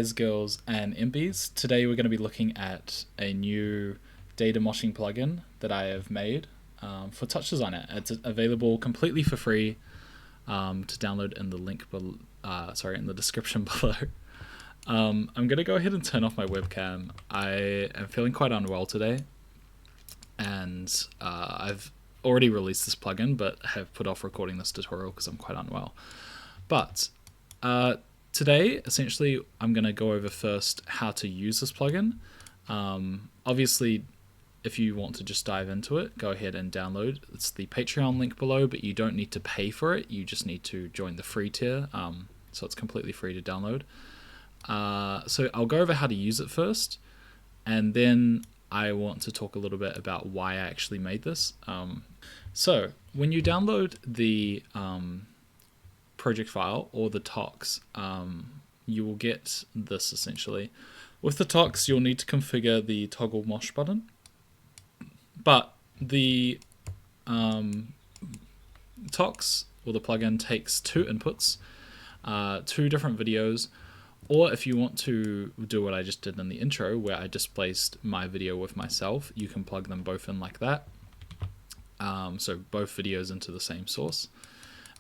Guys, girls, and impies. Today we're going to be looking at a new Data-Moshing plugin that I have made for Touchdesigner. It's available completely for free to download in the link below, in the description below. I'm going to go ahead and turn off my webcam. I am feeling quite unwell today, and I've already released this plugin, but have put off recording this tutorial because I'm quite unwell. But today, essentially, I'm going to go over first how to use this plugin. Obviously, if you want to just dive into it, go ahead and download. It's the Patreon link below, but you don't need to pay for it. You just need to join the free tier, so it's completely free to download. So I'll go over how to use it first, and then I want to talk a little bit about why I actually made this. So when you download the project file or the tox, you will get this essentially. With the tox, you'll need to configure the toggle mosh button, but the tox or the plugin takes two inputs, two different videos, or if you want to do what I just did in the intro where I displaced my video with myself, you can plug them both in like that. So both videos into the same source.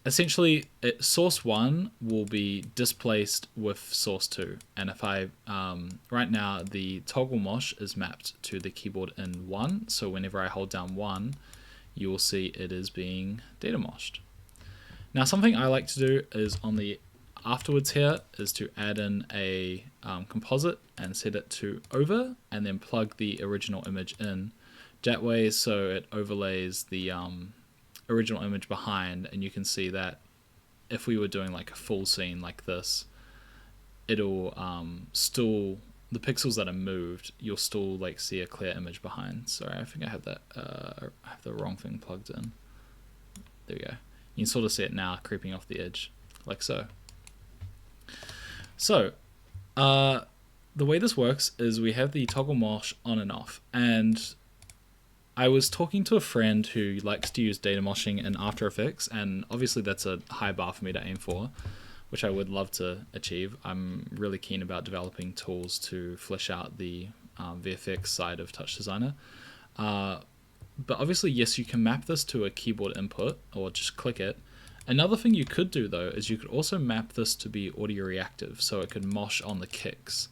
Essentially, source 1 will be displaced with source 2, and if I right now the toggle mosh is mapped to the keyboard in 1, so whenever I hold down 1, you will see it is being data moshed. Now, something I like to do is on the afterwards here is to add in a composite and set it to over, and then plug the original image in that way, so it overlays the original image behind, and you can see that if we were doing like a full scene like this, it'll still, the pixels that are moved, you'll still like see a clear image behind. Sorry, I think I have that I have the wrong thing plugged in. There we go. You can sort of see it now creeping off the edge like so. So the way this works is we have the toggle mosh on and off, and I was talking to a friend who likes to use Data-Moshing in After Effects, and obviously that's a high bar for me to aim for, which I would love to achieve. I'm really keen about developing tools to flesh out the VFX side of Touchdesigner. But obviously, yes, you can map this to a keyboard input or just click it. Another thing you could do, though, is you could also map this to be audio reactive, so it could mosh on the kicks.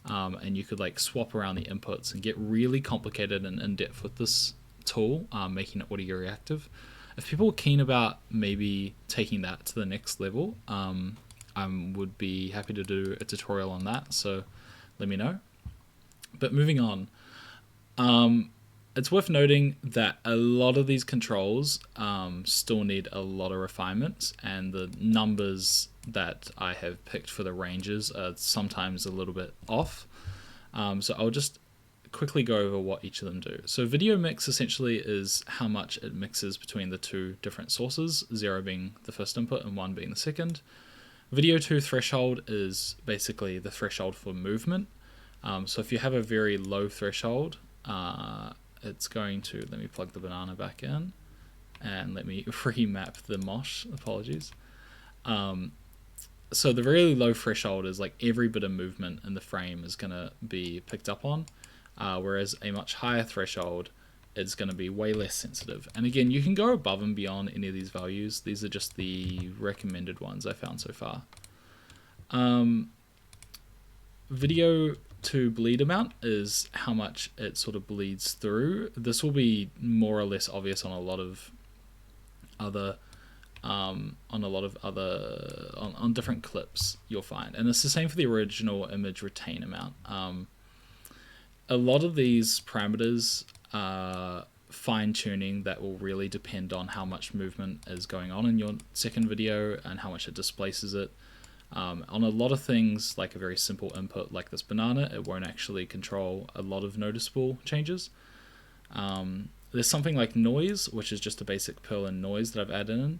And you could like swap around the inputs and get really complicated and in-depth with this tool, making it audio reactive. If people are keen about maybe taking that to the next level, I would be happy to do a tutorial on that, so let me know. But moving on, it's worth noting that a lot of these controls still need a lot of refinements, and the numbers that I have picked for the ranges are sometimes a little bit off. So I'll just quickly go over what each of them do. So video mix essentially is how much it mixes between the two different sources, 0 being the first input and 1 being the second. Video 2 threshold is basically the threshold for movement. So if you have a very low threshold, it's going to, let me plug the banana back in and let me remap the mosh, apologies. So the really low threshold is like every bit of movement in the frame is going to be picked up on, whereas a much higher threshold is going to be way less sensitive. And again, you can go above and beyond any of these values. These are just the recommended ones I found so far. Video to bleed amount is how much it sort of bleeds through. This will be more or less obvious on a lot of other on different clips you'll find, and it's the same for the original image retain amount. A lot of these parameters are fine-tuning that will really depend on how much movement is going on in your second video and how much it displaces it. On a lot of things, like a very simple input like this banana, it won't actually control a lot of noticeable changes. There's something like noise, which is just a basic Perlin noise that I've added in.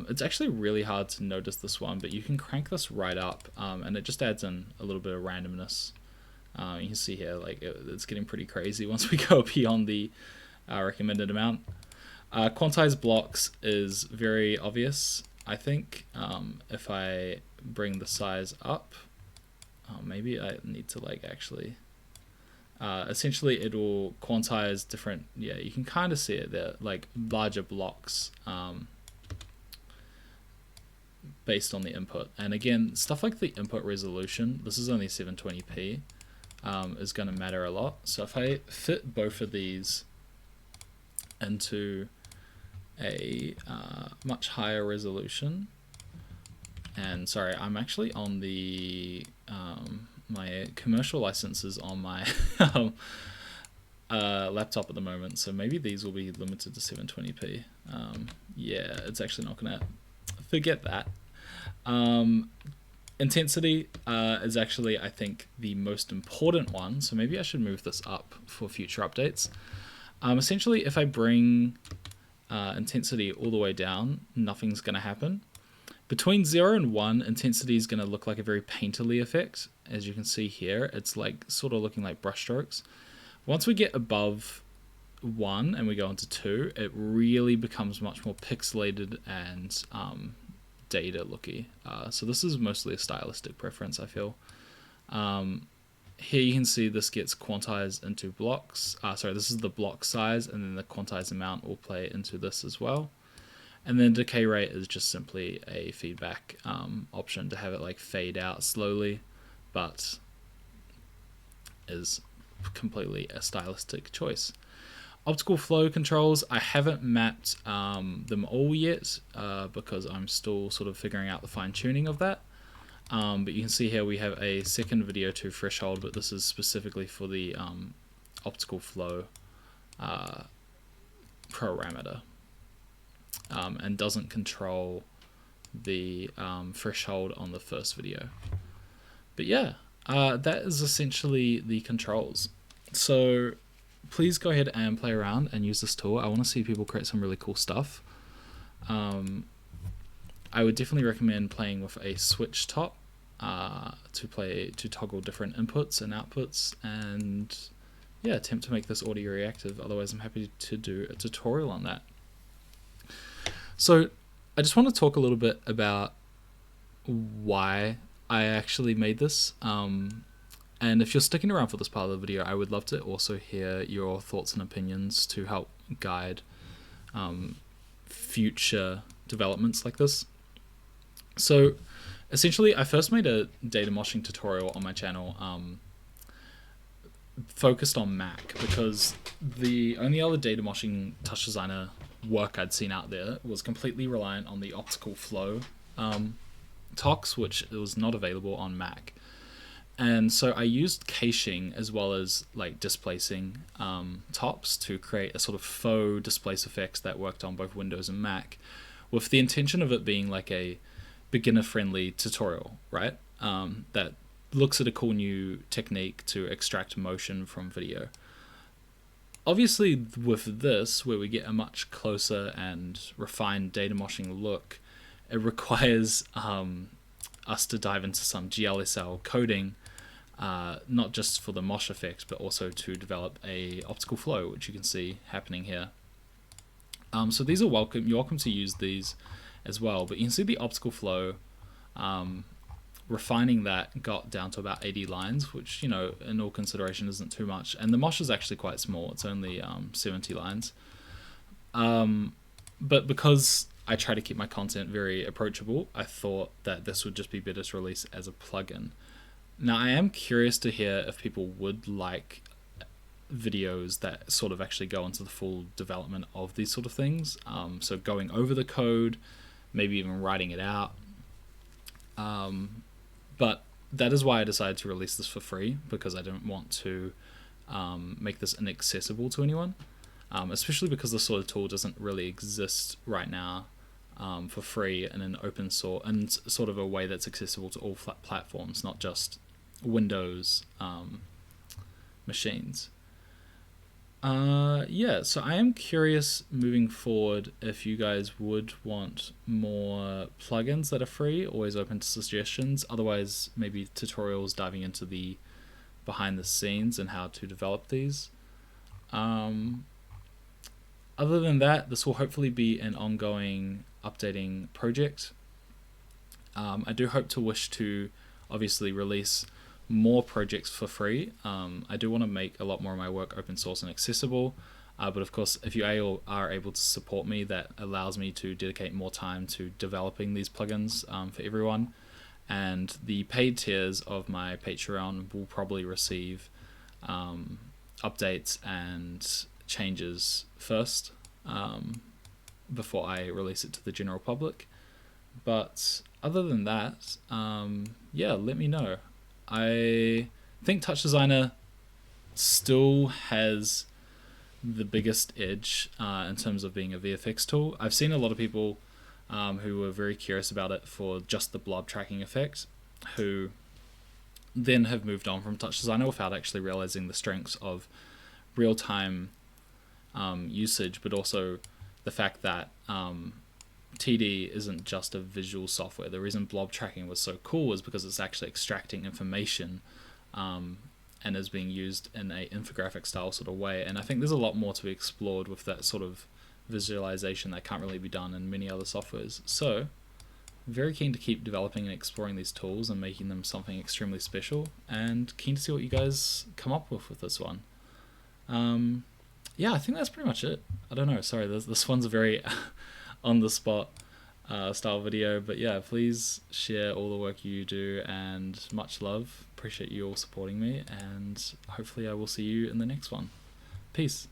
It's actually really hard to notice this one, but you can crank this right up, and it just adds in a little bit of randomness. You can see here, like it's getting pretty crazy once we go beyond the recommended amount. Quantize blocks is very obvious, I think. If I bring the size up, maybe I need to like actually. Essentially, it will quantize different. Yeah, you can kind of see it there, like larger blocks. Based on the input, and again, stuff like the input resolution. This is only 720p. Is going to matter a lot. So if I fit both of these into a much higher resolution, and sorry, I'm actually on the my commercial licenses on my laptop at the moment, so maybe these will be limited to 720p. Yeah, it's actually not gonna forget that. Intensity is actually, I think, the most important one, so maybe I should move this up for future updates. Essentially, if I bring intensity all the way down, nothing's going to happen. Between 0 and 1, intensity is going to look like a very painterly effect. As you can see here, it's like sort of looking like brushstrokes. Once we get above 1 and we go into 2, it really becomes much more pixelated and data looky. So this is mostly a stylistic preference, I feel. Here you can see this gets quantized into blocks. Sorry, this is the block size, and then the quantized amount will play into this as well. And then decay rate is just simply a feedback option to have it like fade out slowly, but is completely a stylistic choice. Optical flow controls, I haven't mapped them all yet because I'm still sort of figuring out the fine tuning of that. But you can see here we have a second video to threshold, but this is specifically for the optical flow parameter and doesn't control the threshold on the first video. But yeah, that is essentially the controls. So please go ahead and play around and use this tool. I want to see people create some really cool stuff. I would definitely recommend playing with a switch top to toggle different inputs and outputs, and yeah, attempt to make this audio reactive. Otherwise, I'm happy to do a tutorial on that. So I just want to talk a little bit about why I actually made this. And if you're sticking around for this part of the video, I would love to also hear your thoughts and opinions to help guide future developments like this. So essentially, I first made a Data-Moshing tutorial on my channel focused on Mac, because the only other Data-Moshing Touchdesigner work I'd seen out there was completely reliant on the optical flow tox, which was not available on Mac. And so I used caching as well as like displacing tops to create a sort of faux displace effects that worked on both Windows and Mac, with the intention of it being like a beginner-friendly tutorial, right? That looks at a cool new technique to extract motion from video. Obviously, with this, where we get a much closer and refined Data-Moshing look, it requires us to dive into some GLSL coding, not just for the mosh effect, but also to develop a optical flow, which you can see happening here. So these are welcome. You're welcome to use these as well, but you can see the optical flow. Refining that got down to about 80 lines, which, you know, in all consideration isn't too much. And the mosh is actually quite small. It's only 70 lines. But because I try to keep my content very approachable, I thought that this would just be better to release as a plugin. Now, I am curious to hear if people would like videos that sort of actually go into the full development of these sort of things. So going over the code, maybe even writing it out. But that is why I decided to release this for free, because I didn't want to make this inaccessible to anyone, especially because this sort of tool doesn't really exist right now for free in an open source and sort of a way that's accessible to all platforms, not just Windows machines. Yeah, so I am curious moving forward if you guys would want more plugins that are free. Always open to suggestions. Otherwise, maybe tutorials diving into the behind the scenes and how to develop these. Other than that, this will hopefully be an ongoing updating project. I do hope to wish to obviously release more projects for free. I do want to make a lot more of my work open source and accessible. But of course, if you are able to support me, that allows me to dedicate more time to developing these plugins for everyone. And the paid tiers of my Patreon will probably receive updates and changes first before I release it to the general public. But other than that, yeah, let me know. I think Touchdesigner still has the biggest edge in terms of being a VFX tool. I've seen a lot of people who were very curious about it for just the blob tracking effect, who then have moved on from Touchdesigner without actually realizing the strengths of real-time usage, but also the fact that TD isn't just a visual software. The reason blob tracking was so cool was because it's actually extracting information and is being used in a infographic style sort of way. And I think there's a lot more to be explored with that sort of visualization that can't really be done in many other softwares. So very keen to keep developing and exploring these tools and making them something extremely special, and keen to see what you guys come up with this one. Yeah, I think that's pretty much it. I don't know, sorry, this one's a very on the spot style video, but yeah, please share all the work you do, and much love. Appreciate you all supporting me, and hopefully I will see you in the next one. Peace.